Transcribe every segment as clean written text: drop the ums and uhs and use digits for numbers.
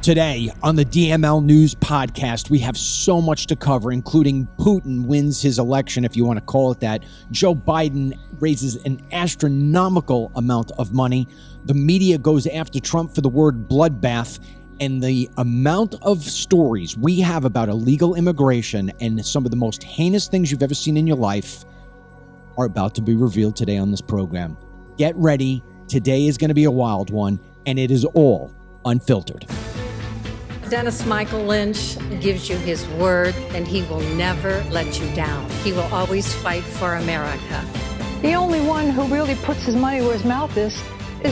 Today on the DML News Podcast, we have so much to cover, including Putin wins his election, if you want to call it that. Joe Biden raises an astronomical amount of money. The media goes after Trump for the word bloodbath. And the amount of stories we have about illegal immigration and some of the most heinous things you've ever seen in your life are about to be revealed today on this program. Get ready. Today is going to be a wild one, and it is all unfiltered. Dennis Michael Lynch gives you his word, and he will never let you down. He will always fight for America. The only one who really puts his money where his mouth is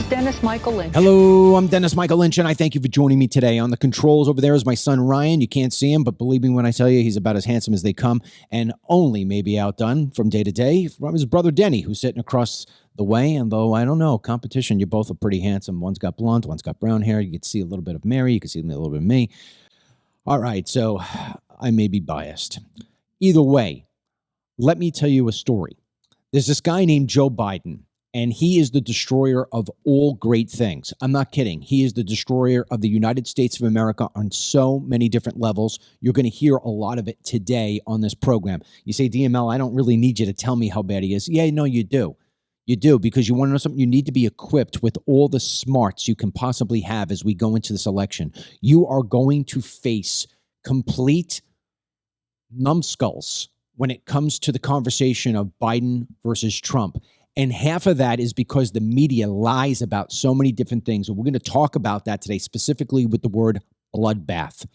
Dennis Michael Lynch. Hello, I'm Dennis Michael Lynch, and I thank you for joining me today. On the controls over there is my son, Ryan. You can't see him, but believe me when I tell you, he's about as handsome as they come, and only maybe outdone from day to day from his brother, Denny, who's sitting across the way. And though, I don't know, competition, you both are pretty handsome. One's got blonde, one's got brown hair. You can see a little bit of Mary. You can see a little bit of me. All right, so I may be biased. Either way, let me tell you a story. There's this guy named Joe Biden, and he is the destroyer of all great things. I'm not kidding. He is the destroyer of the United States of America on so many different levels. You're going to hear a lot of it today on this program. You say, DML, I don't really need you to tell me how bad he is. Yeah, no, you do. You do, because you want to know something? You need to be equipped with all the smarts you can possibly have as we go into this election. You are going to face complete numbskulls when it comes to the conversation of Biden versus Trump. And half of that is because the media lies about so many different things. And we're going to talk about that today, specifically with the word bloodbath.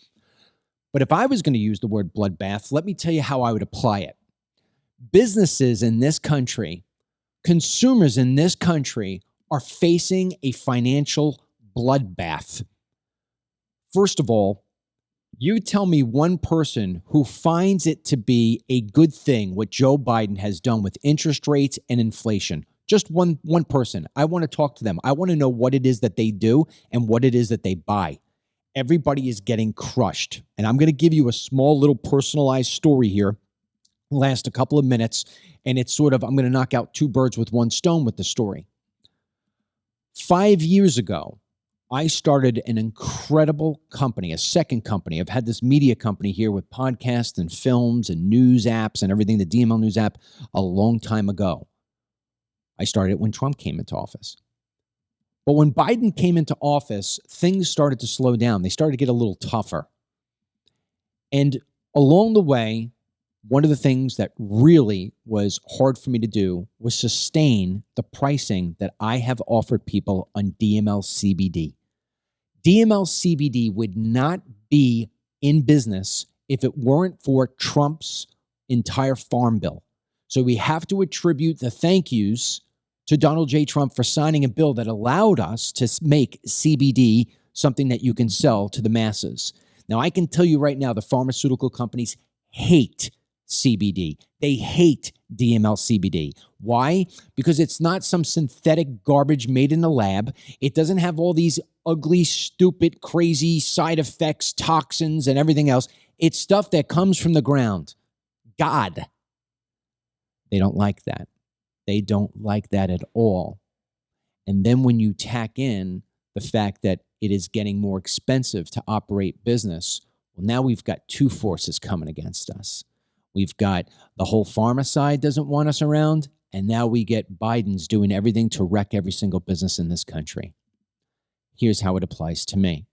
But if I was going to use the word bloodbath, let me tell you how I would apply it. Businesses in this country, consumers in this country are facing a financial bloodbath. First of all, you tell me one person who finds it to be a good thing what Joe Biden has done with interest rates and inflation. Just one person. I want to talk to them. I want to know what it is that they do and what it is that they buy. Everybody is getting crushed. And I'm going to give you a small little personalized story here. Last a couple of minutes, and it's sort of, I'm going to knock out two birds with one stone with the story. 5 years ago, I started an incredible company, a second company. I've had this media company here with podcasts and films and news apps and everything, the DML News app, a long time ago. I started it when Trump came into office. But when Biden came into office, things started to slow down. They started to get a little tougher. And along the way, one of the things that really was hard for me to do was sustain the pricing that I have offered people on DML CBD. DML CBD would not be in business if it weren't for Trump's entire farm bill. So we have to attribute the thank yous to Donald J. Trump for signing a bill that allowed us to make CBD something that you can sell to the masses. Now, I can tell you right now, the pharmaceutical companies hate CBD. They hate DML CBD. Why? Because it's not some synthetic garbage made in the lab. It doesn't have all these ugly, stupid, crazy side effects, toxins, and everything else. It's stuff that comes from the ground. God. They don't like that. They don't like that at all. And then when you tack in the fact that it is getting more expensive to operate business, well, now we've got two forces coming against us. We've got the whole pharma side doesn't want us around, and now we get Biden's doing everything to wreck every single business in this country. Here's how it applies to me.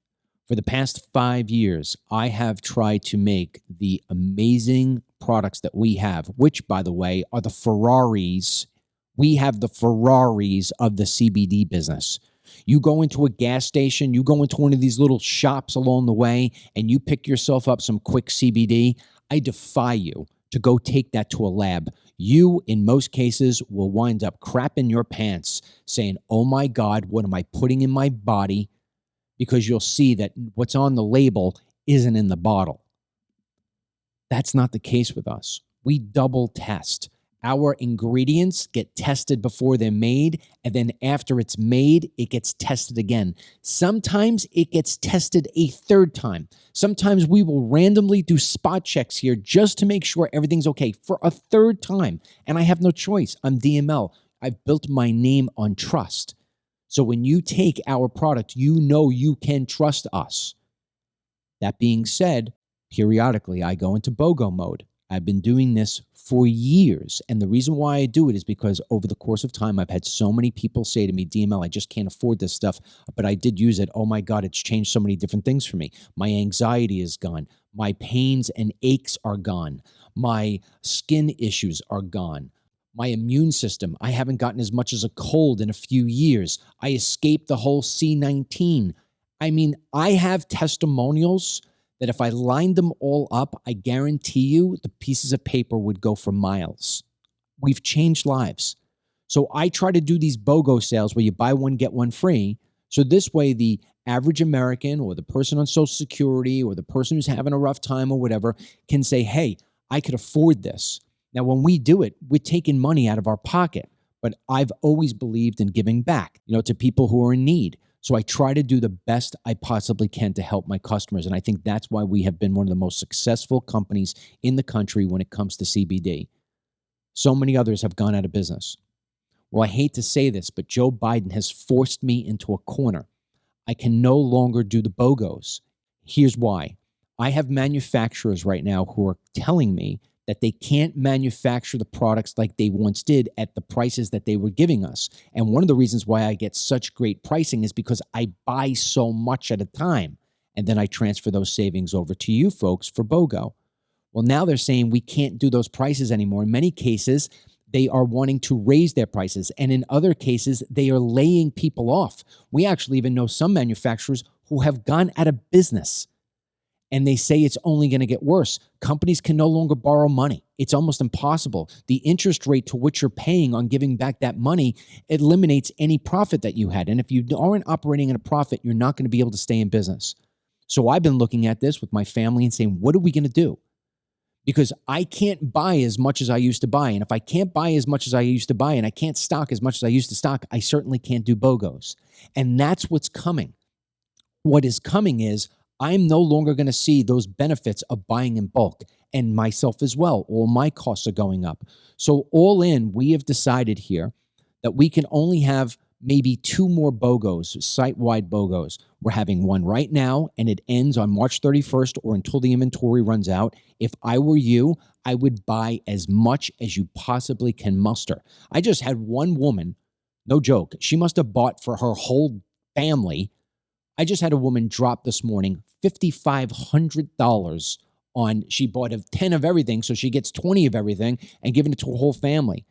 For the past 5 years, I have tried to make the amazing products that we have, which, by the way, are the Ferraris. We have the Ferraris of the CBD business. You go into a gas station, you go into one of these little shops along the way, and you pick yourself up some quick CBD. I defy you to go take that to a lab. You, in most cases, will wind up crapping your pants saying, oh my God, what am I putting in my body? Because you'll see that what's on the label isn't in the bottle. That's not the case with us. We double test. Our ingredients get tested before they're made, and then after it's made, it gets tested again. Sometimes it gets tested a third time. Sometimes we will randomly do spot checks here just to make sure everything's okay for a third time. And I have no choice. I'm DML. I've built my name on trust. So when you take our product, you know you can trust us. That being said, periodically I go into BOGO mode. I've been doing this for years. And the reason why I do it is because over the course of time, I've had so many people say to me, DML, I just can't afford this stuff, but I did use it. Oh my God, it's changed so many different things for me. My anxiety is gone. My pains and aches are gone. My skin issues are gone. My immune system, I haven't gotten as much as a cold in a few years. I escaped the whole C-19. I mean, I have testimonials that if I lined them all up, I guarantee you the pieces of paper would go for miles. We've changed lives. So I try to do these BOGO sales where you buy one, get one free. So this way, the average American or the person on Social Security or the person who's having a rough time or whatever can say, hey, I could afford this. Now, when we do it, we're taking money out of our pocket. But I've always believed in giving back, to people who are in need. So I try to do the best I possibly can to help my customers. And I think that's why we have been one of the most successful companies in the country when it comes to CBD. So many others have gone out of business. Well, I hate to say this, but Joe Biden has forced me into a corner. I can no longer do the BOGOs. Here's why. I have manufacturers right now who are telling me that they can't manufacture the products like they once did at the prices that they were giving us. And one of the reasons why I get such great pricing is because I buy so much at a time, and then I transfer those savings over to you folks for BOGO. Well, now they're saying we can't do those prices anymore. In many cases, they are wanting to raise their prices. And in other cases, they are laying people off. We actually even know some manufacturers who have gone out of business. And they say it's only going to get worse. Companies can no longer borrow money. It's almost impossible. The interest rate to which you're paying on giving back that money eliminates any profit that you had. And if you aren't operating in a profit, you're not going to be able to stay in business. So I've been looking at this with my family and saying, what are we going to do? Because I can't buy as much as I used to buy. And if I can't buy as much as I used to buy and I can't stock as much as I used to stock, I certainly can't do BOGOs. And that's what's coming. What is coming is I'm no longer going to see those benefits of buying in bulk, and myself as well. All my costs are going up. So all in, we have decided here that we can only have maybe 2 more BOGOs, site-wide BOGOs. We're having one right now, and it ends on March 31st or until the inventory runs out. If I were you, I would buy as much as you possibly can muster. I just had one woman, no joke, she must have bought for her whole family. I just had a woman drop this morning $5,500 on, she bought 10 of everything, so she gets 20 of everything and giving it to her whole family.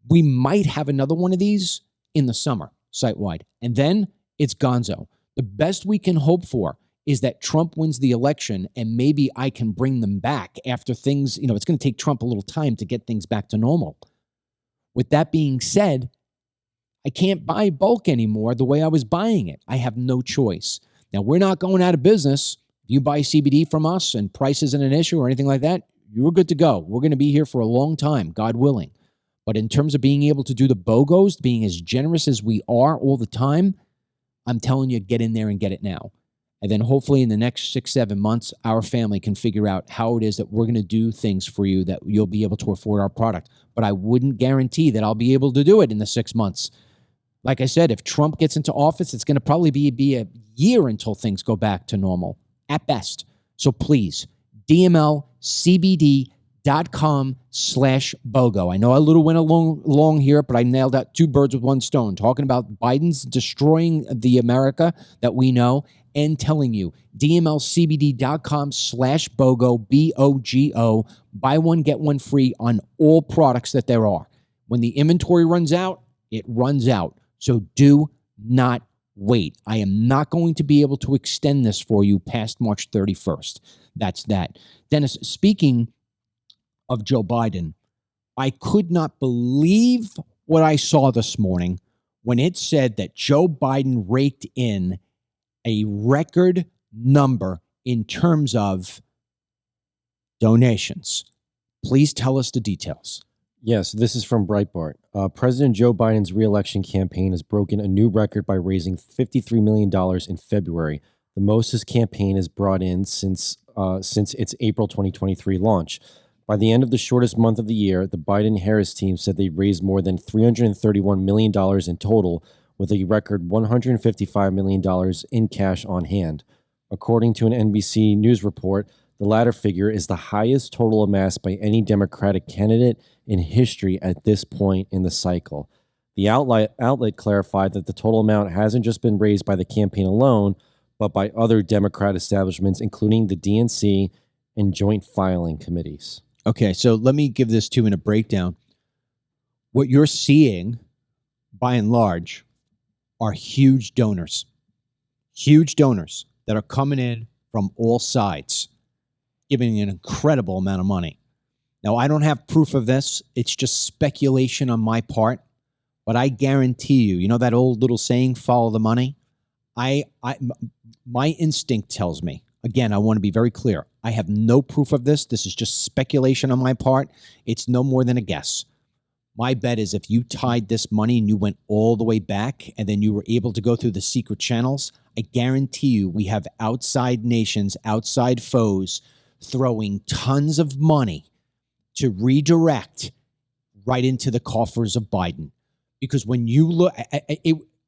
We might have another one of these in the summer, site-wide, and then it's gonzo. The best we can hope for is that Trump wins the election and maybe I can bring them back after things, it's going to take Trump a little time to get things back to normal. With that being said, I can't buy bulk anymore the way I was buying it. I have no choice. Now, we're not going out of business. If you buy CBD from us and price isn't an issue or anything like that, you're good to go. We're going to be here for a long time, God willing. But in terms of being able to do the BOGOs, being as generous as we are all the time, I'm telling you, get in there and get it now. And then hopefully in the next 6-7 months, our family can figure out how it is that we're going to do things for you that you'll be able to afford our product. But I wouldn't guarantee that I'll be able to do it in the 6 months. Like I said, if Trump gets into office, it's going to probably be a year until things go back to normal, at best. So please, DMLCBD.com/BOGO. I know I went along here, but I nailed out 2 birds with 1 stone, talking about Biden's destroying the America that we know and telling you, DMLCBD.com/BOGO, BOGO. Buy one, get one free on all products that there are. When the inventory runs out, it runs out. So do not wait. I am not going to be able to extend this for you past March 31st. That's that. Dennis, speaking of Joe Biden, I could not believe what I saw this morning when it said that Joe Biden raked in a record number in terms of donations. Please tell us the details. Yes, this is from Breitbart. President Joe Biden's re-election campaign has broken a new record by raising $53 million in February, the most his campaign has brought in since its April 2023 launch. By the end of the shortest month of the year, the Biden-Harris team said they raised more than $331 million in total, with a record $155 million in cash on hand. According to an NBC News report, the latter figure is the highest total amassed by any Democratic candidate in history at this point in the cycle. The outlet clarified that the total amount hasn't just been raised by the campaign alone, but by other Democrat establishments, including the DNC and joint filing committees. Okay, so let me give this to you in a breakdown. What you're seeing, by and large, are huge donors that are coming in from all sides, giving an incredible amount of money. Now, I don't have proof of this. It's just speculation on my part, but I guarantee you, you know that old little saying, follow the money? My instinct tells me, again, I want to be very clear. I have no proof of this. This is just speculation on my part. It's no more than a guess. My bet is if you tied this money and you went all the way back and then you were able to go through the secret channels, I guarantee you we have outside nations, outside foes throwing tons of money to redirect right into the coffers of Biden. Because when you look,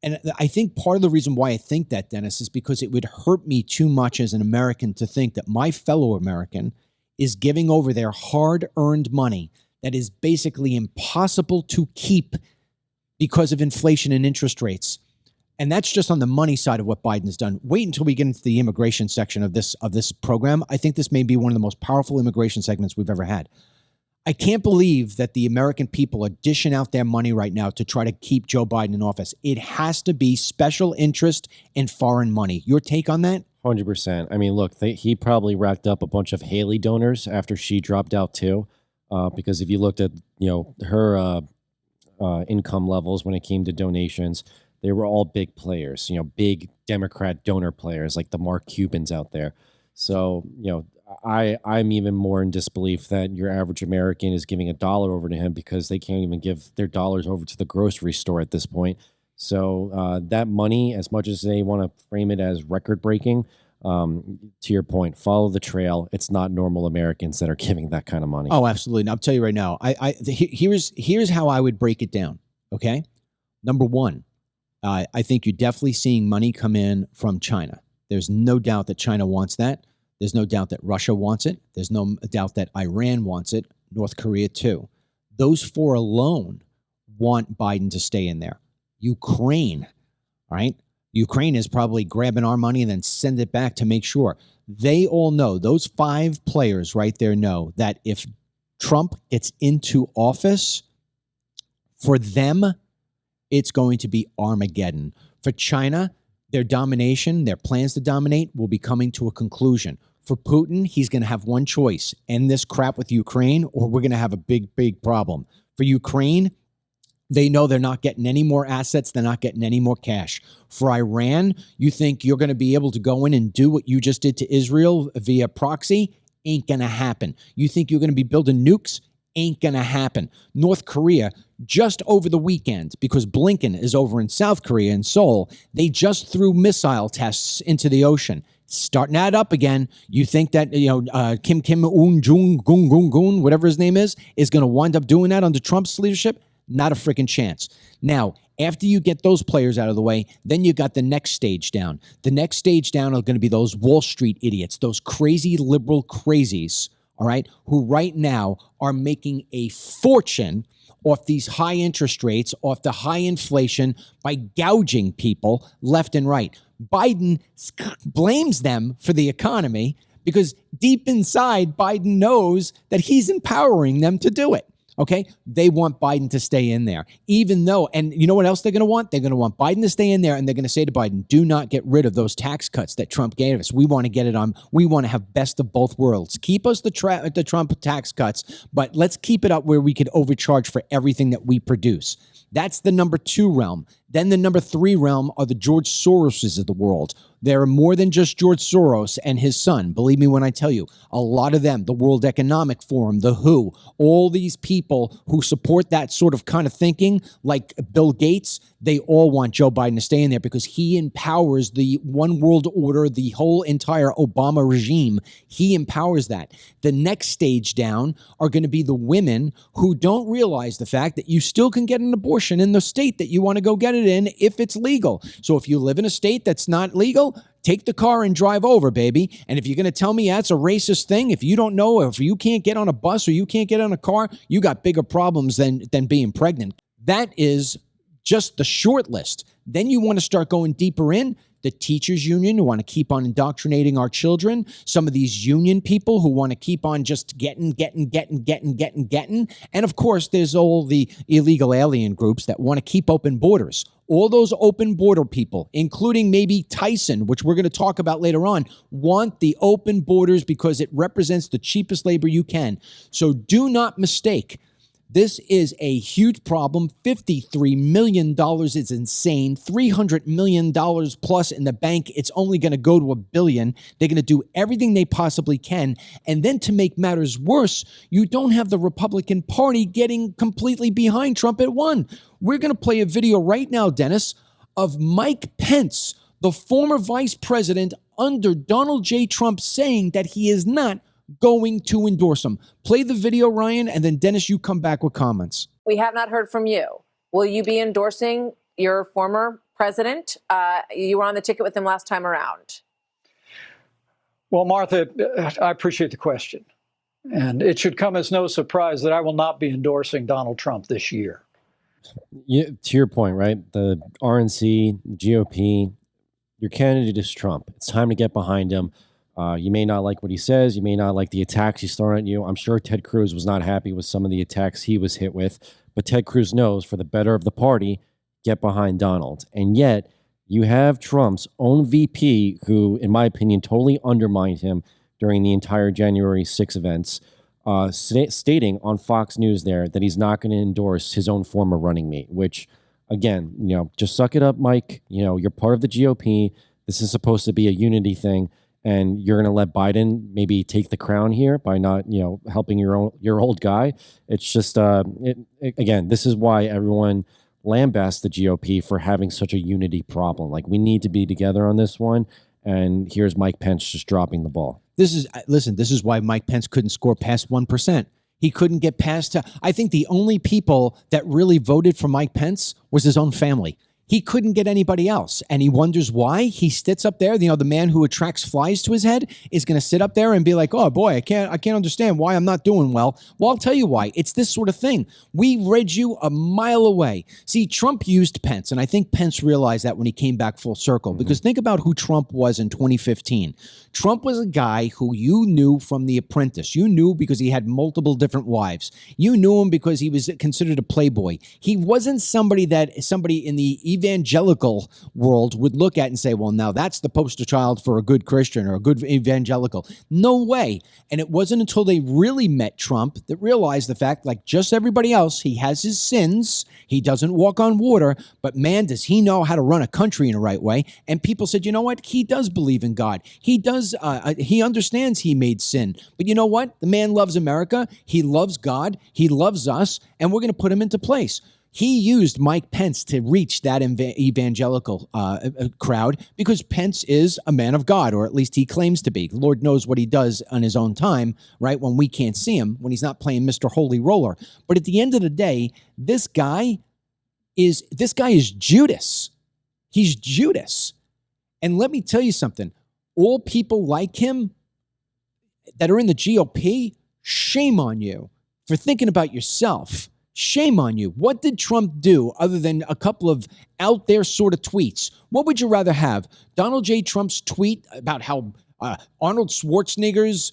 and I think part of the reason why I think that, Dennis, is because it would hurt me too much as an American to think that my fellow American is giving over their hard-earned money that is basically impossible to keep because of inflation and interest rates. And that's just on the money side of what Biden's done. Wait until we get into the immigration section of this program. I think this may be one of the most powerful immigration segments we've ever had. I can't believe that the American people are dishing out their money right now to try to keep Joe Biden in office. It has to be special interest and foreign money. Your take on that? 100%. I mean, look, he probably racked up a bunch of Haley donors after she dropped out too. Because if you looked at, her income levels when it came to donations, they were all big players, big Democrat donor players like the Mark Cubans out there. So, I'm even more in disbelief that your average American is giving $1 over to him because they can't even give their dollars over to the grocery store at this point. So that money, as much as they want to frame it as record breaking, to your point, follow the trail. It's not normal Americans that are giving that kind of money. Oh, absolutely. And I'll tell you right now, here's how I would break it down. Okay. Number one, I think you're definitely seeing money come in from China. There's no doubt that China wants that. There's no doubt that Russia wants it. There's no doubt that Iran wants it. North Korea too. Those four alone want Biden to stay in there. Ukraine, all right? Ukraine is probably grabbing our money and then send it back to make sure. They all know, those five players right there know that if Trump gets into office, for them, it's going to be Armageddon. For China, their domination, their plans to dominate will be coming to a conclusion. For Putin, he's going to have one choice: end this crap with Ukraine, or we're going to have a big, big problem. For Ukraine, they know they're not getting any more assets. They're not getting any more cash. For Iran, you think you're going to be able to go in and do what you just did to Israel via proxy? Ain't going to happen. You think you're going to be building nukes? Ain't going to happen. North Korea, just over the weekend, because Blinken is over in South Korea in Seoul, they just threw missile tests into the ocean. Starting that up again. You think that, Kim Un-jung, whatever his name is going to wind up doing that under Trump's leadership? Not a freaking chance. Now, after you get those players out of the way, then you got the next stage down. The next stage down are going to be those Wall Street idiots, those crazy liberal crazies, all right, who right now are making a fortune off these high interest rates, off the high inflation, by gouging people left and right. Biden blames them for the economy because deep inside, Biden knows that he's empowering them to do it. Okay, they want Biden to stay in there, even though, and you know what else they're going to want? They're going to want Biden to stay in there, and they're going to say to Biden, do not get rid of those tax cuts that Trump gave us. We want to get it on. We want to have best of both worlds. Keep us the Trump tax cuts, but let's keep it up where we could overcharge for everything that we produce. That's the number two realm. Then the number three realm are the George Soroses of the world. There are more than just George Soros and his son. Believe me when I tell you, a lot of them, the World Economic Forum, the WHO, all these people who support that sort of kind of thinking, like Bill Gates, they all want Joe Biden to stay in there because he empowers the one world order, the whole entire Obama regime. He empowers that. The next stage down are going to be the women who don't realize the fact that you still can get an abortion in the state that you want to go get it it in if it's legal. So if you live in a state that's not legal, take the car and drive over, baby. And if you're going to tell me that's a racist thing, if you don't know, if you can't get on a bus or you can't get on a car, you got bigger problems than being pregnant. That is just the short list. Then you want to start going deeper in. The teachers union who want to keep on indoctrinating our children. Some of these union people who want to keep on just getting. And of course, there's all the illegal alien groups that want to keep open borders. All those open border people, including maybe Tyson, which we're going to talk about later on, want the open borders because it represents the cheapest labor you can. So do not mistake. This is a huge problem. $53 million is insane. $300 million plus in the bank. It's only going to go to $1 billion. They're going to do everything they possibly can. And then to make matters worse, you don't have the Republican Party getting completely behind Trump at one. We're going to play a video right now, Dennis, of Mike Pence, the former vice president under Donald J. Trump, saying that he is not going to endorse him. Play the video, Ryan, and then Dennis, you come back with comments. We have not heard from you. Will you be endorsing your former president? You were on the ticket with him last time around. Well, Martha, I appreciate the question. And it should come as no surprise that I will not be endorsing Donald Trump this year. Yeah, to your point, right? The RNC, GOP, your candidate is Trump. It's time to get behind him. You may not like what he says. You may not like the attacks he's throwing at you. I'm sure Ted Cruz was not happy with some of the attacks he was hit with. But Ted Cruz knows for the better of the party, get behind Donald. And yet you have Trump's own VP, who, in my opinion, totally undermined him during the entire January 6 events, stating on Fox News there that he's not going to endorse his own former running mate, which, again, just suck it up, Mike. You're part of the GOP. This is supposed to be a unity thing. And you're going to let Biden maybe take the crown here by not, helping your old guy. It's just, again, this is why everyone lambasts the GOP for having such a unity problem. Like, we need to be together on this one. And here's Mike Pence just dropping the ball. This is why Mike Pence couldn't score past 1%. He couldn't get past, I think the only people that really voted for Mike Pence was his own family. He couldn't get anybody else. And he wonders why. He sits up there, the man who attracts flies to his head is going to sit up there and be like, oh boy, I can't understand why I'm not doing well. Well, I'll tell you why. It's this sort of thing. We read you a mile away. See, Trump used Pence, and I think Pence realized that when he came back full circle, because think about who Trump was in 2015. Trump was a guy who you knew from The Apprentice. You knew because he had multiple different wives. You knew him because he was considered a playboy. He wasn't somebody that somebody in the evangelical world would look at and say, well, now that's the poster child for a good Christian or a good evangelical. No way. And it wasn't until they really met Trump that realized the fact, like just everybody else, he has his sins. He doesn't walk on water, but man, does he know how to run a country in the right way. And people said, you know what? He does believe in God. He does. He understands he made sin. But you know what? The man loves America. He loves God. He loves us. And we're going to put him into place. He used Mike Pence to reach that evangelical crowd because Pence is a man of God, or at least he claims to be. Lord knows what he does on his own time, right, when we can't see him, when he's not playing Mr. Holy Roller. But at the end of the day, this guy is Judas. He's Judas. And let me tell you something. All people like him that are in the GOP, shame on you for thinking about yourself. Shame on you. What did Trump do other than a couple of out there sort of tweets? What would you rather have? Donald J. Trump's tweet about how Arnold Schwarzenegger's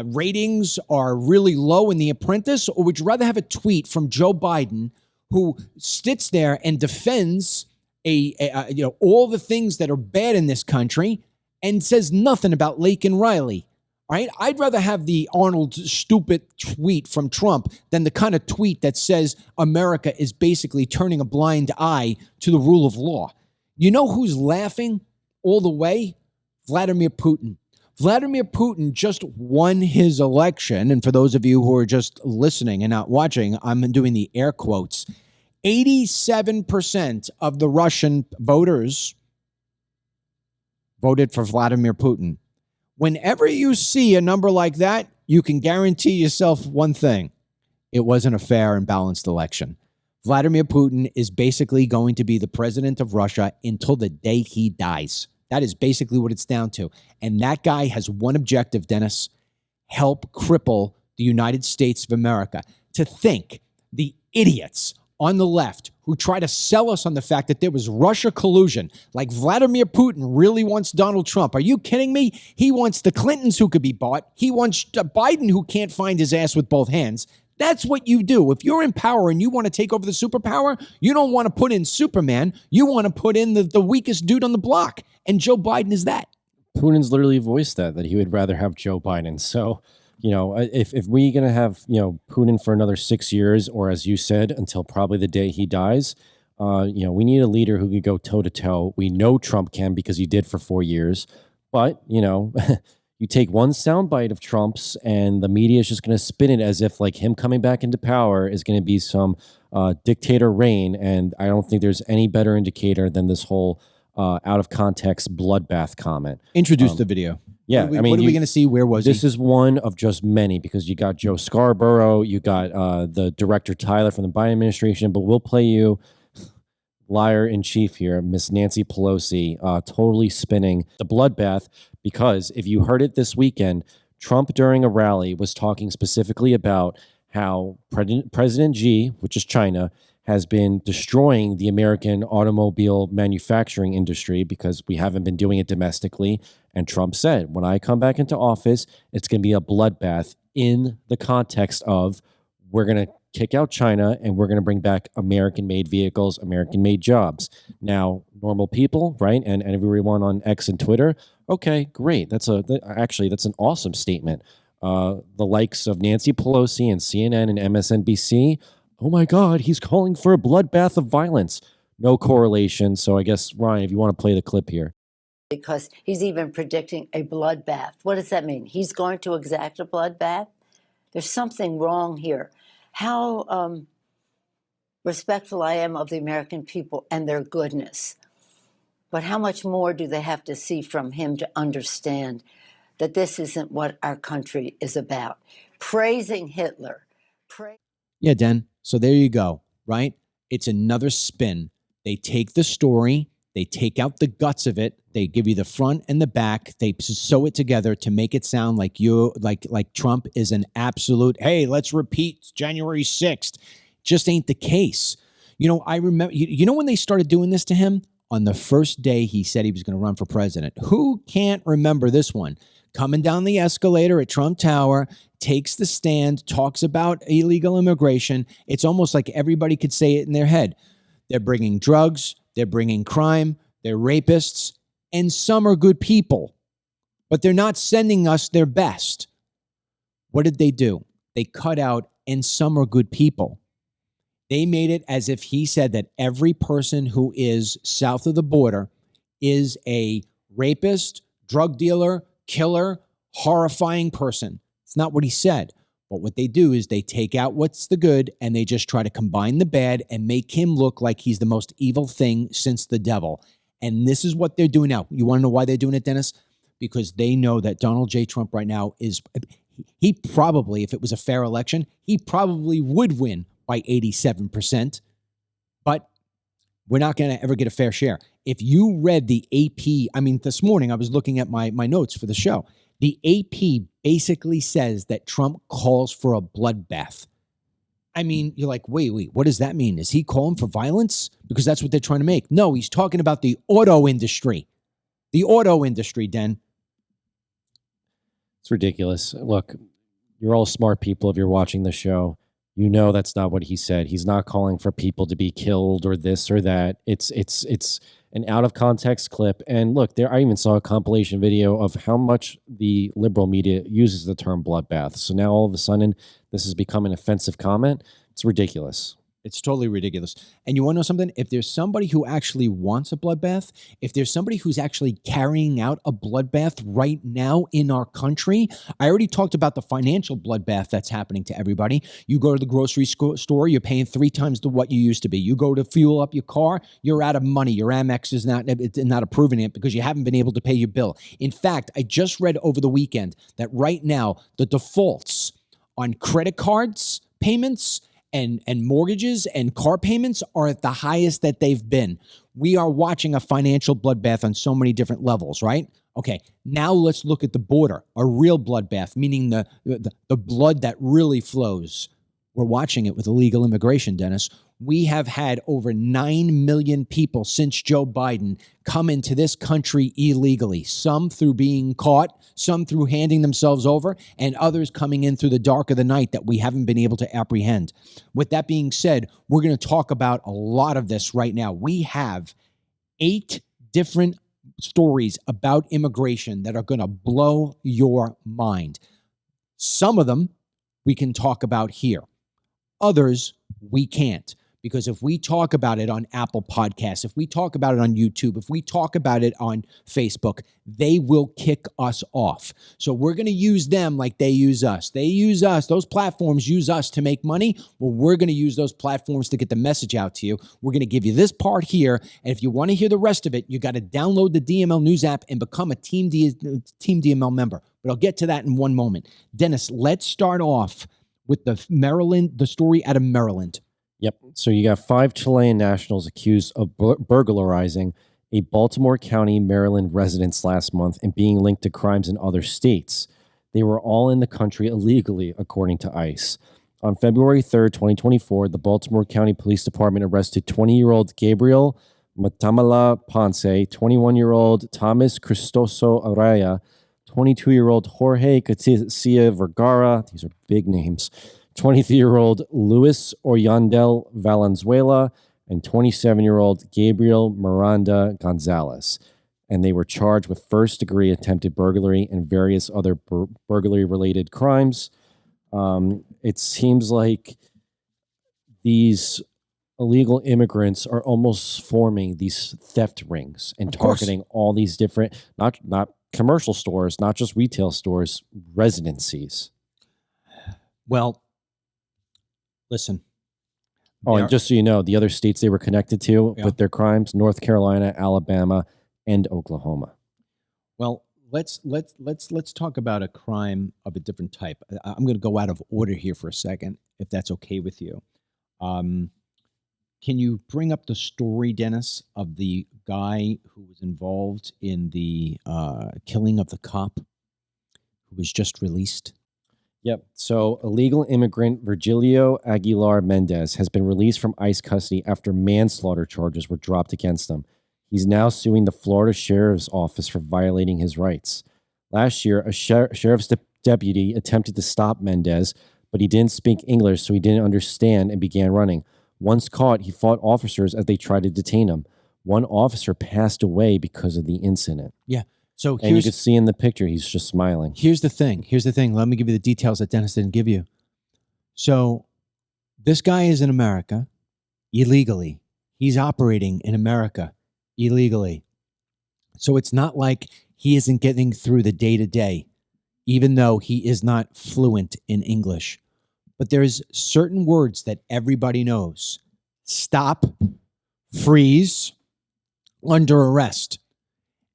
ratings are really low in The Apprentice? Or would you rather have a tweet from Joe Biden who sits there and defends all the things that are bad in this country and says nothing about Lake and Riley? Right? I'd rather have the Arnold stupid tweet from Trump than the kind of tweet that says America is basically turning a blind eye to the rule of law. You know who's laughing all the way? Vladimir Putin. Vladimir Putin just won his election. And for those of you who are just listening and not watching, I'm doing the air quotes. 87% of the Russian voters voted for Vladimir Putin. Whenever you see a number like that, you can guarantee yourself one thing. It wasn't a fair and balanced election. Vladimir Putin is basically going to be the president of Russia until the day he dies. That is basically what it's down to. And that guy has one objective, Dennis: help cripple the United States of America. To think the idiots on the left who try to sell us on the fact that there was Russia collusion, like Vladimir Putin really wants Donald Trump. Are you kidding me? He wants the Clintons who could be bought. He wants Biden who can't find his ass with both hands. That's what you do. If you're in power and you want to take over the superpower, you don't want to put in Superman. You want to put in the weakest dude on the block. And Joe Biden is that. Putin's literally voiced that he would rather have Joe Biden. So, if we're going to have, Putin for another 6 years, or as you said, until probably the day he dies, we need a leader who could go toe to toe. We know Trump can because he did for 4 years. But, you take one soundbite of Trump's and the media is just going to spin it as if like him coming back into power is going to be some dictator reign. And I don't think there's any better indicator than this whole out of context bloodbath comment. Introduce the video. Yeah, what are we going to see? Where was this? he? Is one of just many, because you got Joe Scarborough, you got the director Tyler from the Biden administration, but we'll play you liar in chief here, Miss Nancy Pelosi, totally spinning the bloodbath. Because if you heard it this weekend, Trump during a rally was talking specifically about how President Xi, which is China, has been destroying the American automobile manufacturing industry because we haven't been doing it domestically. And Trump said, when I come back into office, it's going to be a bloodbath in the context of we're going to kick out China and we're going to bring back American-made vehicles, American-made jobs. Now, normal people, right, and everyone on X and Twitter, okay, great. That's an awesome statement. The likes of Nancy Pelosi and CNN and MSNBC, oh my God, he's calling for a bloodbath of violence. No correlation. So I guess, Ryan, if you want to play the clip here. Because he's even predicting a bloodbath. What does that mean? He's going to exact a bloodbath? There's something wrong here. How respectful I am of the American people and their goodness. But how much more do they have to see from him to understand that this isn't what our country is about? Praising Hitler. Yeah, Den. So there you go, right? It's another spin. They take the story, they take out the guts of it, they give you the front and the back, they sew it together to make it sound like like Trump is an absolute, hey, let's repeat January 6th. Just ain't the case. I remember, when they started doing this to him? On the first day he said he was going to run for president. Who can't remember this one? Coming down the escalator at Trump Tower, takes the stand, talks about illegal immigration. It's almost like everybody could say it in their head. They're bringing drugs, they're bringing crime, they're rapists, and some are good people, but they're not sending us their best. What did they do? They cut out, and some are good people. They made it as if he said that every person who is south of the border is a rapist, drug dealer, killer, horrifying person. It's not what he said. But what they do is they take out what's the good and they just try to combine the bad and make him look like he's the most evil thing since the devil. And this is what they're doing now. You want to know why they're doing it, Dennis? Because they know that Donald J. Trump right now he probably, if it was a fair election, he probably would win by 87%. But we're not going to ever get a fair share. If you read the AP, this morning I was looking at my notes for the show. The AP basically says that Trump calls for a bloodbath. You're like, wait, what does that mean? Is he calling for violence? Because that's what they're trying to make. No, he's talking about the auto industry. The auto industry, Den. It's ridiculous. Look, you're all smart people if you're watching the show. You know that's not what he said. He's not calling for people to be killed or this or that. It's an out of context clip. And look, I even saw a compilation video of how much the liberal media uses the term bloodbath. So now all of a sudden, this has become an offensive comment. It's ridiculous. It's totally ridiculous. And you want to know something? If there's somebody who actually wants a bloodbath, if there's somebody who's actually carrying out a bloodbath right now in our country, I already talked about the financial bloodbath that's happening to everybody. You go to the grocery store, you're paying 3 times what you used to be. You go to fuel up your car, you're out of money. Your Amex is not approving it because you haven't been able to pay your bill. In fact, I just read over the weekend that right now the defaults on credit cards payments and mortgages and car payments are at the highest that they've been. We are watching a financial bloodbath on so many different levels, right? Okay, now let's look at the border, a real bloodbath, meaning the blood that really flows. We're watching it with illegal immigration, Dennis. We have had over 9 million people since Joe Biden come into this country illegally, some through being caught, some through handing themselves over, and others coming in through the dark of the night that we haven't been able to apprehend. With that being said, we're going to talk about a lot of this right now. We have 8 different stories about immigration that are going to blow your mind. Some of them we can talk about here. Others we can't. Because if we talk about it on Apple Podcasts, if we talk about it on YouTube, if we talk about it on Facebook, they will kick us off. So we're going to use them like they use us. They use us. Those platforms use us to make money. Well, we're going to use those platforms to get the message out to you. We're going to give you this part here. And if you want to hear the rest of it, you got to download the DML News app and become a Team DML member. But I'll get to that in one moment. Dennis, let's start off with the story out of Maryland. Yep. So you got 5 Chilean nationals accused of burglarizing a Baltimore County, Maryland residence last month and being linked to crimes in other states. They were all in the country illegally, according to ICE. On February 3rd, 2024, the Baltimore County Police Department arrested 20-year-old Gabriel Matamala Ponce, 21-year-old Thomas Cristoso Araya, 22-year-old Jorge Casilla Vergara, these are big names, 23-year-old Luis Oyandel Valenzuela, and 27-year-old Gabriel Miranda Gonzalez. And they were charged with first-degree attempted burglary and various other burglary-related crimes. It seems like these illegal immigrants are almost forming these theft rings and targeting all these different, not commercial stores, not just retail stores, residencies. Well, listen. Oh, and just so you know, the other states they were connected to with their crimes: North Carolina, Alabama, and Oklahoma. Well, let's talk about a crime of a different type. I'm going to go out of order here for a second, if that's okay with you. Can you bring up the story, Dennis, of the guy who was involved in the killing of the cop who was just released? Yep. So illegal immigrant Virgilio Aguilar Mendez has been released from ICE custody after manslaughter charges were dropped against him. He's now suing the Florida Sheriff's Office for violating his rights. Last year, a sheriff's deputy attempted to stop Mendez, but he didn't speak English, so he didn't understand and began running. Once caught, he fought officers as they tried to detain him. One officer passed away because of the incident. Yeah. So and you can see in the picture, he's just smiling. Here's the thing. Let me give you the details that Dennis didn't give you. So this guy is in America illegally. He's operating in America illegally. So it's not like he isn't getting through the day-to-day, even though he is not fluent in English. But there's certain words that everybody knows. Stop, freeze, under arrest.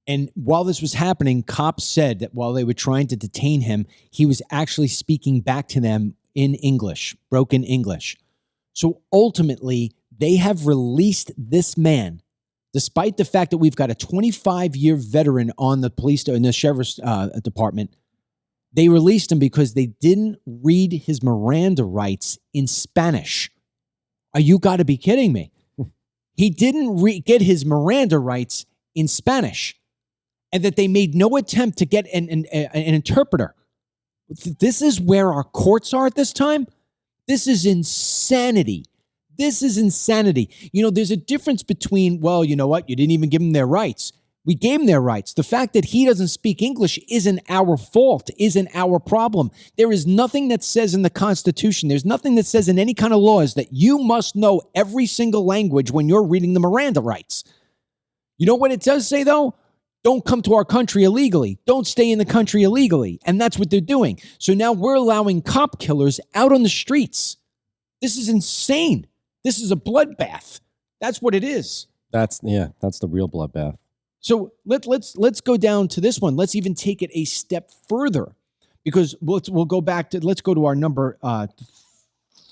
And while this was happening, cops said that while they were trying to detain him, he was actually speaking back to them in English, broken English. So ultimately, they have released this man, despite the fact that we've got a 25-year veteran on the police and the sheriff's department. They released him because they didn't read his Miranda rights in Spanish. You got to be kidding me. He didn't get his Miranda rights in Spanish. And that they made no attempt to get an interpreter. This is where our courts are at this time. This is insanity. This is insanity. You know, there's a difference between, well, you know what? You didn't even give them their rights. We gave them their rights. The fact that he doesn't speak English isn't our fault, isn't our problem. There is nothing that says in the Constitution, there's nothing that says in any kind of laws that you must know every single language when you're reading the Miranda rights. You know what it does say, though? Don't come to our country illegally. Don't stay in the country illegally. And that's what they're doing. So now we're allowing cop killers out on the streets. This is insane. This is a bloodbath. That's what it is. That's the real bloodbath. So let's go down to this one. Let's even take it a step further, because let's go to our number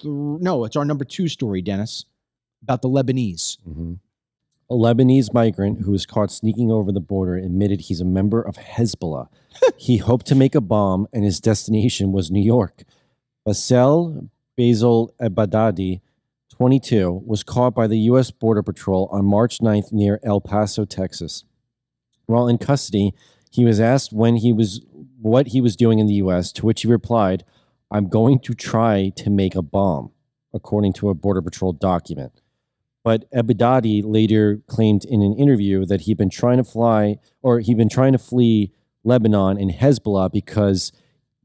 it's our number 2 story, Dennis, about the Lebanese. Mm-hmm. A Lebanese migrant who was caught sneaking over the border admitted he's a member of Hezbollah. He hoped to make a bomb, and his destination was New York. Bassel Ebadadi, 22, was caught by the U.S. Border Patrol on March 9th near El Paso, Texas. While in custody, he was asked what he was doing in the U.S., to which he replied, "I'm going to try to make a bomb," according to a Border Patrol document. But Ebadadi later claimed in an interview that he'd been trying to flee Lebanon and Hezbollah because,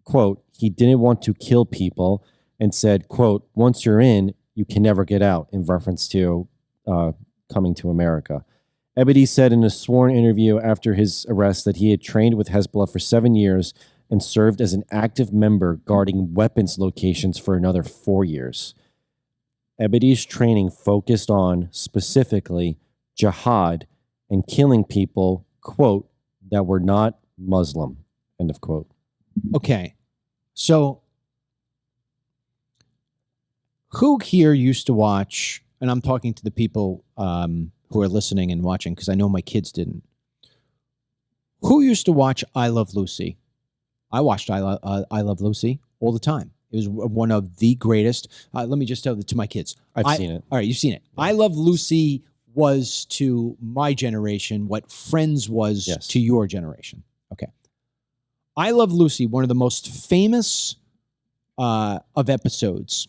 quote, he didn't want to kill people, and said, quote, "Once you're in, you can never get out," in reference to coming to America. Ebadi said in a sworn interview after his arrest that he had trained with Hezbollah for 7 years and served as an active member guarding weapons locations for another 4 years. Ebadi's training focused on, specifically, jihad and killing people, quote, that were not Muslim, end of quote. Okay. So who here used to watch, and I'm talking to the people who are listening and watching because I know my kids didn't. Who used to watch I Love Lucy? I watched I Love Lucy all the time. It was one of the greatest. Let me just tell it to my kids. I've seen it. All right, you've seen it. I Love Lucy was to my generation what Friends was to your generation. Okay. I Love Lucy, one of the most famous of episodes.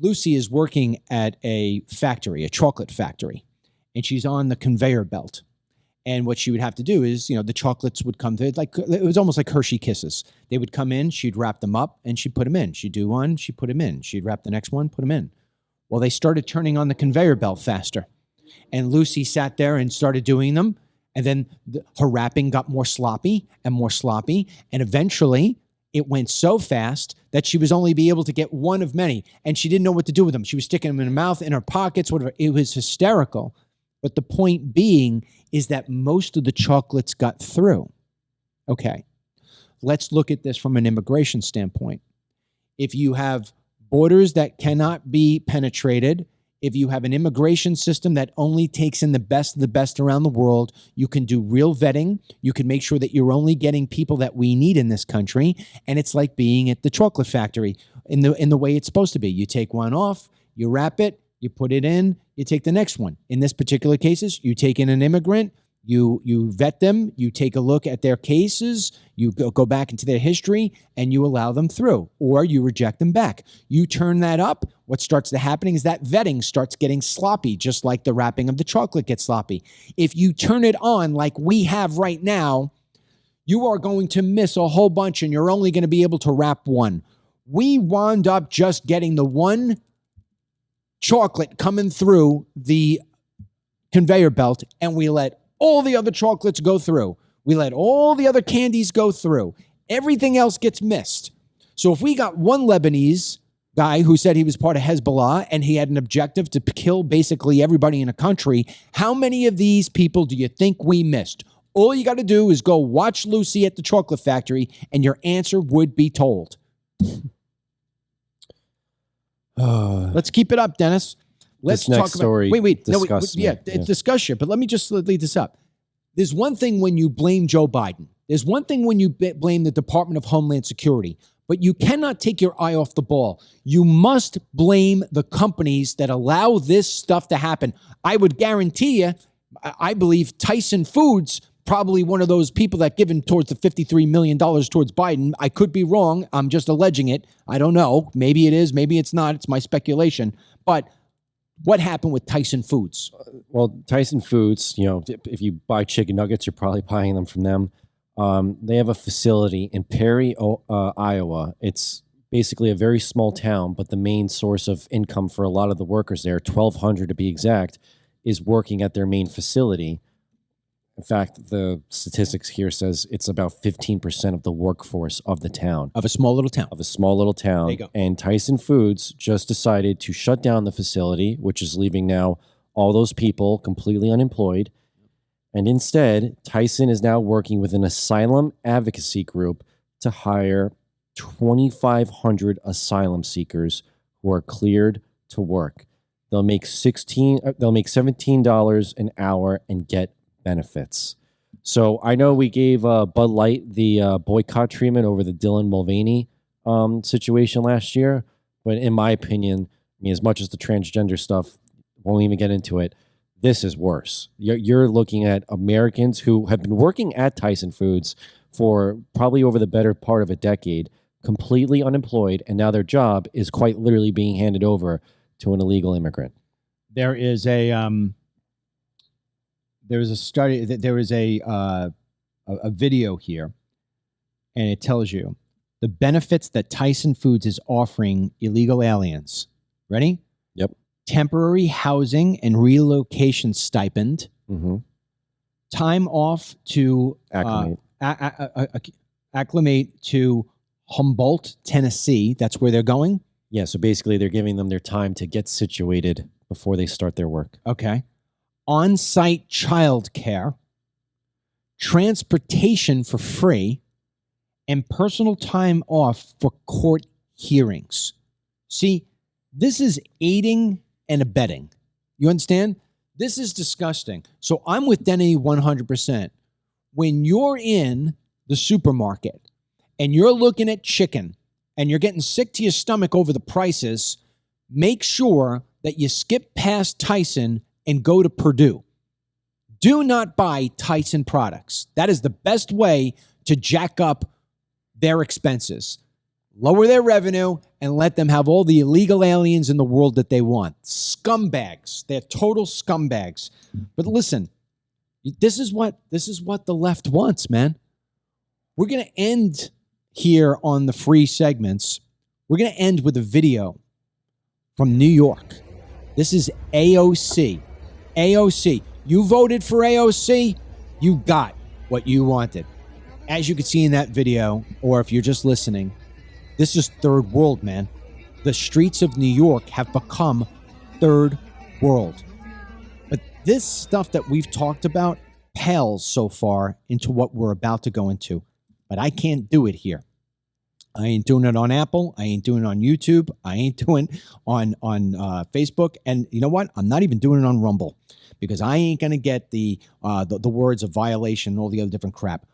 Lucy is working at a factory, a chocolate factory, and she's on the conveyor belt. And what she would have to do is, the chocolates would come through, it was almost like Hershey Kisses. They would come in, she'd wrap them up, and she'd put them in. She'd do one, she'd put them in. She'd wrap the next one, put them in. Well, they started turning on the conveyor belt faster. And Lucy sat there and started doing them. And then her wrapping got more sloppy. And eventually it went so fast that she was only be able to get one of many. And she didn't know what to do with them. She was sticking them in her mouth, in her pockets, whatever. It was hysterical. But the point being is that most of the chocolates got through. Okay, let's look at this from an immigration standpoint. If you have borders that cannot be penetrated, if you have an immigration system that only takes in the best of the best around the world, you can do real vetting. You can make sure that you're only getting people that we need in this country. And it's like being at the chocolate factory in the way it's supposed to be. You take one off, you wrap it, you put it in, you take the next one. In this particular cases, you take in an immigrant, you vet them, you take a look at their cases, you go back into their history, and you allow them through, or you reject them back. You turn that up, what starts to happen is that vetting starts getting sloppy, just like the wrapping of the chocolate gets sloppy. If you turn it on like we have right now, you are going to miss a whole bunch, and you're only going to be able to wrap one. We wound up just getting the one chocolate coming through the conveyor belt, and we let all the other chocolates go through. We let all the other candies go through. Everything else gets missed. So if we got one Lebanese guy who said he was part of Hezbollah and he had an objective to kill basically everybody in a country, how many of these people do you think we missed? All you got to do is go watch Lucy at the chocolate factory, and your answer would be told. Let's keep it up, Dennis. Let's this next talk about story. Discuss it. But let me just lead this up. There's one thing when you blame Joe Biden. There's one thing when you blame the Department of Homeland Security. But you cannot take your eye off the ball. You must blame the companies that allow this stuff to happen. I would guarantee you, I believe Tyson Foods, probably one of those people that given towards the $53 million towards Biden. I could be wrong. I'm just alleging it. I don't know. Maybe it is. Maybe it's not. It's my speculation. But what happened with Tyson Foods? Well, Tyson Foods, if you buy chicken nuggets, you're probably buying them from them. They have a facility in Perry, Iowa. It's basically a very small town, but the main source of income for a lot of the workers there, 1,200 to be exact, is working at their main facility. In fact, the statistics here says it's about 15% of the workforce of the town. Of a small little town. There you go. And Tyson Foods just decided to shut down the facility, which is leaving now all those people completely unemployed. And instead, Tyson is now working with an asylum advocacy group to hire 2,500 asylum seekers who are cleared to work. They'll make $17 an hour and get benefits. So I know we gave Bud Light the boycott treatment over the Dylan Mulvaney situation last year, but in my opinion, I mean, as much as the transgender stuff, won't even get into it, this is worse. You're looking at Americans who have been working at Tyson Foods for probably over the better part of a decade, completely unemployed, and now their job is quite literally being handed over to an illegal immigrant. There is a study. There is a video here, and it tells you the benefits that Tyson Foods is offering illegal aliens. Ready? Yep. Temporary housing and relocation stipend. Mm-hmm. Time off to acclimate to Humboldt, Tennessee. That's where they're going. Yeah, so basically they're giving them their time to get situated before they start their work. Okay. On-site child care, transportation for free, and personal time off for court hearings. See, this is aiding and abetting. You understand? This is disgusting. So I'm with Denny 100%. When you're in the supermarket and you're looking at chicken and you're getting sick to your stomach over the prices, make sure that you skip past Tyson and go to Purdue. Do not buy Tyson products. That is the best way to jack up their expenses. Lower their revenue and let them have all the illegal aliens in the world that they want. Scumbags. They're total scumbags. But listen, this is what the left wants, man. We're going to end here on the free segments. We're going to end with a video from New York. This is AOC. AOC. You voted for AOC. You got what you wanted. As you can see in that video, or if you're just listening, this is third world, man. The streets of New York have become third world. But this stuff that we've talked about pales so far into what we're about to go into. But I can't do it here. I ain't doing it on Apple. I ain't doing it on YouTube. I ain't doing it on Facebook. And you know what? I'm not even doing it on Rumble because I ain't going to get the words of violation and all the other different crap.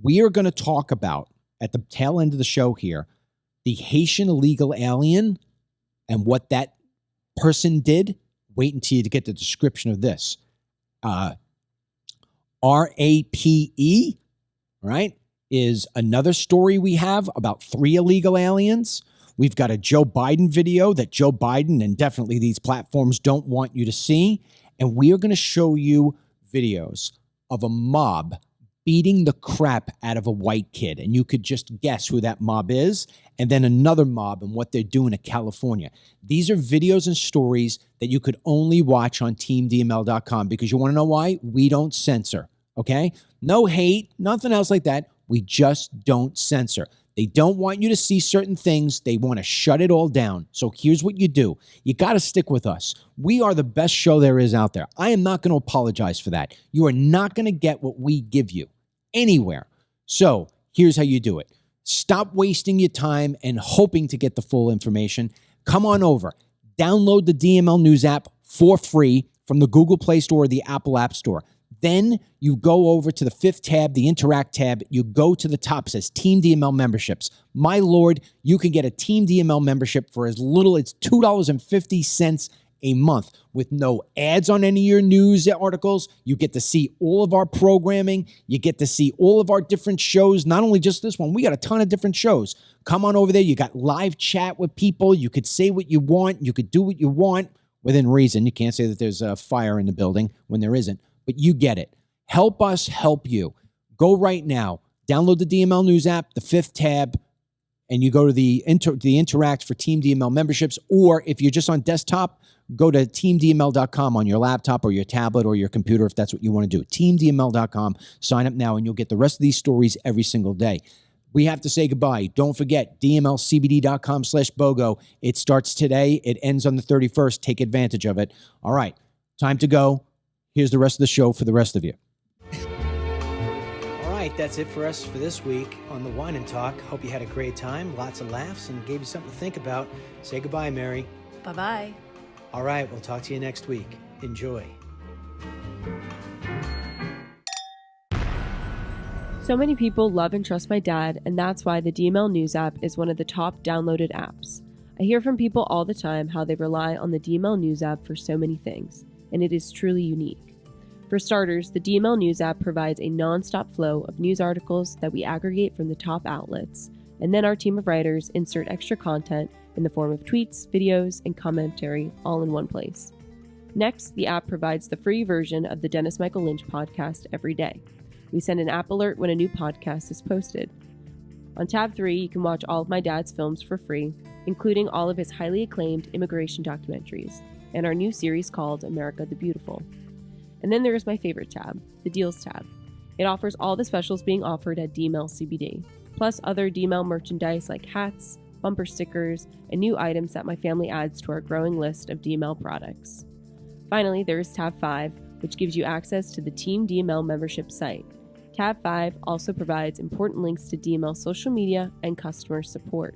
We are going to talk about, at the tail end of the show here, the Haitian illegal alien and what that person did. Wait until you get the description of this. RAPE, right, is another story we have about 3 illegal aliens. We've got a Joe Biden video that Joe Biden and definitely these platforms don't want you to see. And we are going to show you videos of a mob beating the crap out of a white kid. And you could just guess who that mob is. And then another mob and what they're doing in California. These are videos and stories that you could only watch on teamdml.com because you want to know why? We don't censor, okay? No hate, nothing else like that. We just don't censor. They don't want you to see certain things. They want to shut it all down. So here's what you do. You got to stick with us. We are the best show there is out there. I am not going to apologize for that. You are not going to get what we give you anywhere. So here's how you do it. Stop wasting your time and hoping to get the full information. Come on over. Download the DML News app for free from the Google Play Store or the Apple App Store. Then you go over to the 5th tab, the Interact tab. You go to the top, says Team DML memberships. My Lord, you can get a Team DML membership for as little as $2.50 a month with no ads on any of your news articles. You get to see all of our programming. You get to see all of our different shows, not only just this one. We got a ton of different shows. Come on over there. You got live chat with people. You could say what you want. You could do what you want within reason. You can't say that there's a fire in the building when there isn't, but you get it. Help us help you. Go right now. Download the DML News app, the 5th tab, and you go to the Interact for Team DML memberships. Or if you're just on desktop, go to teamdml.com on your laptop or your tablet or your computer if that's what you want to do. Teamdml.com. Sign up now and you'll get the rest of these stories every single day. We have to say goodbye. Don't forget, dmlcbd.com/BOGO. It starts today. It ends on the 31st. Take advantage of it. All right, time to go. Here's the rest of the show for the rest of you. All right, right, that's it for us for this week on the Wine and Talk. Hope you had a great time, lots of laughs, and gave you something to think about. Say goodbye, Mary. Bye-bye. All right, we'll talk to you next week. Enjoy. So many people love and trust my dad, and that's why the DML News app is one of the top downloaded apps. I hear from people all the time how they rely on the DML News app for so many things, and it is truly unique. For starters, the DML News app provides a non-stop flow of news articles that we aggregate from the top outlets, and then our team of writers insert extra content in the form of tweets, videos, and commentary all in one place. Next, the app provides the free version of the Dennis Michael Lynch podcast every day. We send an app alert when a new podcast is posted. On tab 3, you can watch all of my dad's films for free, including all of his highly acclaimed immigration documentaries, and our new series called America the Beautiful. And then there is my favorite tab, the Deals tab. It offers all the specials being offered at DML CBD, plus other DML merchandise like hats, bumper stickers, and new items that my family adds to our growing list of DML products. Finally, there is tab 5, which gives you access to the Team DML membership site. Tab 5 also provides important links to DML social media and customer support.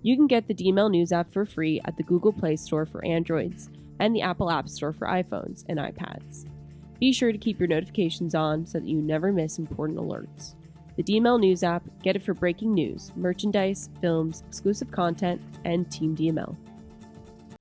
You can get the DML News app for free at the Google Play Store for Androids and the Apple App Store for iPhones and iPads. Be sure to keep your notifications on so that you never miss important alerts. The DML News app, get it for breaking news, merchandise, films, exclusive content, and Team DML.